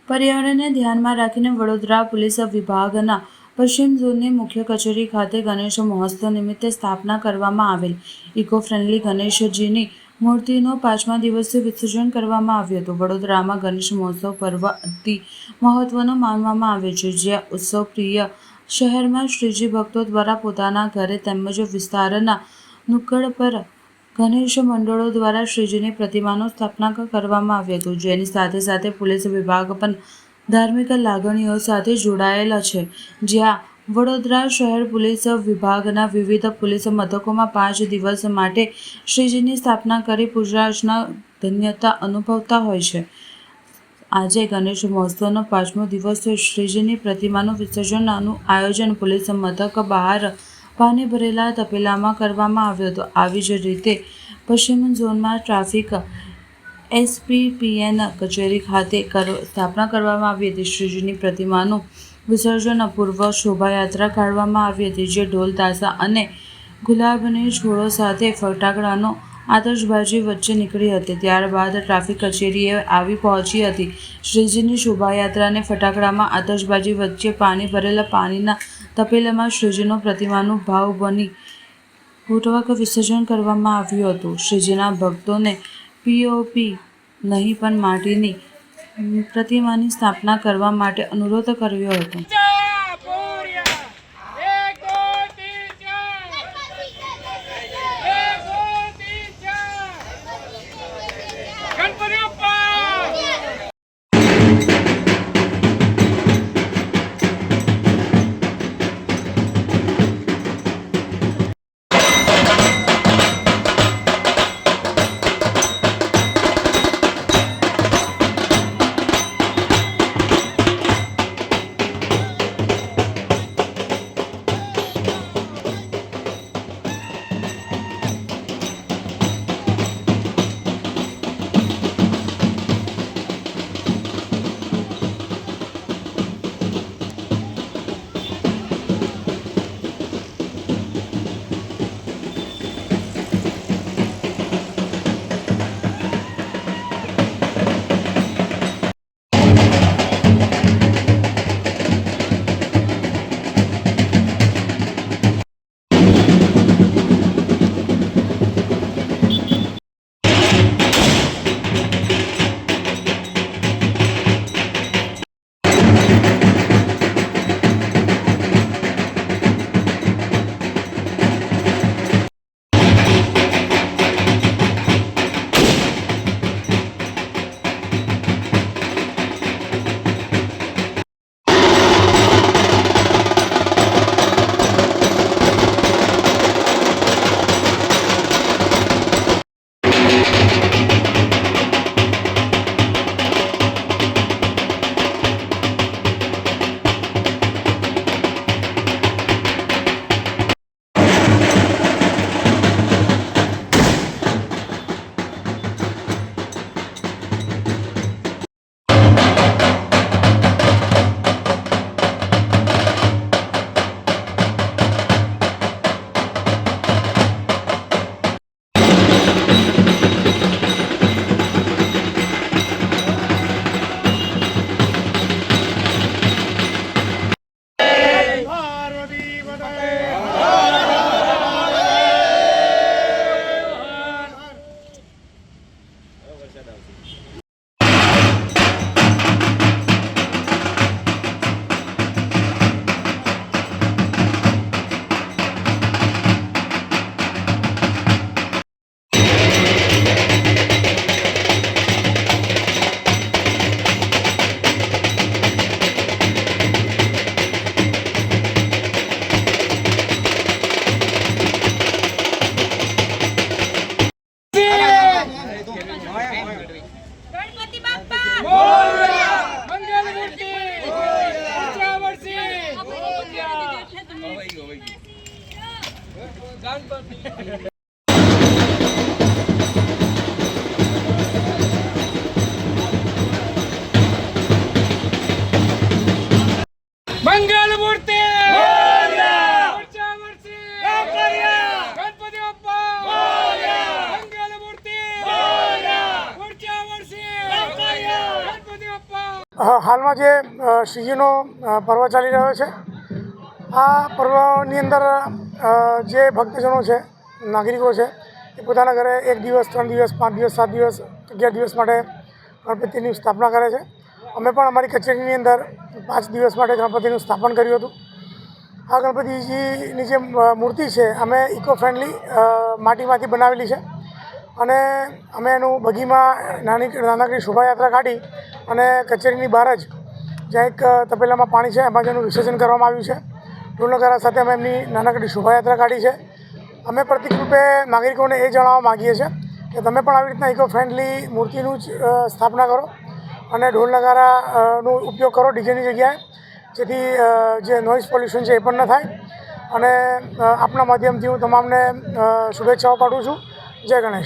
પર્યાવરણને ધ્યાનમાં રાખીને વડોદરા પોલીસ વિભાગના પશ્ચિમ ઝોનની મુખ્ય કચેરી ખાતે ગણેશ મહોત્સવ નિમિત્તે સ્થાપના કરવામાં આવેલ ઇકો ફ્રેન્ડલી ગણેશજીની મૂર્તિનું 5મા દિવસે વિસર્જન કરવામાં આવ્યું હતું. વડોદરામાં ગણેશ મહોત્સવ પર્વ અતિ મહત્વનો માનવામાં આવે છે, જ્યાં ઉત્સવપ્રિય શહેરમાં શ્રીજી ભક્તો દ્વારા પોતાના ઘરે તેમજ વિસ્તારના નુક્કડ પર ગણેશ મંડળો દ્વારા શ્રીજીની પ્રતિમાનું સ્થાપના કરવામાં આવ્યું હતું, જેની સાથે સાથે પોલીસ વિભાગ પણ ધાર્મિક લાગણીઓ સાથે જોડાયેલા છે, જ્યાં વડોદરા શહેર પોલીસ વિભાગના વિવિધ પોલીસ મથકોમાં 5 દિવસ માટે શ્રીજીની સ્થાપના કરી પૂજા અર્ચના ધન્યતા અનુભવતા હોય છે. આજે ગણેશ મહોત્સવનો 5મો દિવસ શ્રીજીની પ્રતિમાનું વિસર્જનનું આયોજન પોલીસ મથક બહાર પાણી ભરેલા તપેલામાં કરવામાં આવ્યું હતું. આવી જ રીતે પશ્ચિમ ઝોનમાં ટ્રાફિક એસપીપીએન કચેરી ખાતે સ્થાપના કરવામાં આવી હતી. શ્રીજીની પ્રતિમાનું વિસર્જન પૂર્વ શોભાયાત્રા કાઢવામાં આવી હતી, જે ઢોલ તાશા અને ગુલાબની છોડો સાથે ફટાકડાનો આતશબાજી વચ્ચે નીકળી હતી. ત્યારબાદ ટ્રાફિક કચેરીએ આવી પહોંચી હતી. શ્રીજીની શોભાયાત્રાને ફટાકડામાં આતશબાજી વચ્ચે પાણી ભરેલા પાણીના તપેલામાં શ્રીજીનું પ્રતિમાનું ભાવભીની પૂર્વક વિસર્જન કરવામાં આવ્યું હતું. શ્રીજીના ભક્તોને પીઓપી નહીં પણ માટીની પ્રતિમાની સ્થાપના કરવા માટે અનુરોધ કર્યો હતો. હાલમાં જે શ્રીજીનો પર્વ ચાલી રહ્યો છે, આ પર્વની અંદર જે ભક્તજનો છે, નાગરિકો છે, એ પોતાના ઘરે 1 દિવસ, 3 દિવસ, 5 દિવસ, 7 દિવસ, 11 દિવસ માટે ગણપતિની સ્થાપના કરે છે. અમે પણ અમારી કચેરીની અંદર 5 દિવસ માટે ગણપતિનું સ્થાપન કર્યું હતું. આ ગણપતિજીની જે મૂર્તિ છે, અમે ઇકો ફ્રેન્ડલી માટીમાંથી બનાવેલી છે અને અમે એનું બગીમાં નાનકડી શોભાયાત્રા કાઢી અને કચેરીની બહાર જ જ્યાં એક તપેલામાં પાણી છે, એમાં જેનું વિસર્જન કરવામાં આવ્યું છે. ઢોલ નગારા સાથે અમે એમની નાનકડી શોભાયાત્રા કાઢી છે. અમે પ્રતિક રૂપે નાગરિકોને એ જણાવવા માગીએ છીએ કે તમે પણ આવી રીતના ઇકો ફ્રેન્ડલી મૂર્તિનું જ સ્થાપના કરો અને ઢોલ નગારાનો ઉપયોગ કરો ડીજેની જગ્યાએ, જેથી જે નોઇઝ પોલ્યુશન છે એ પણ ન થાય. અને આપના માધ્યમથી હું તમામને શુભેચ્છાઓ પાઠવું છું. જય ગણેશ.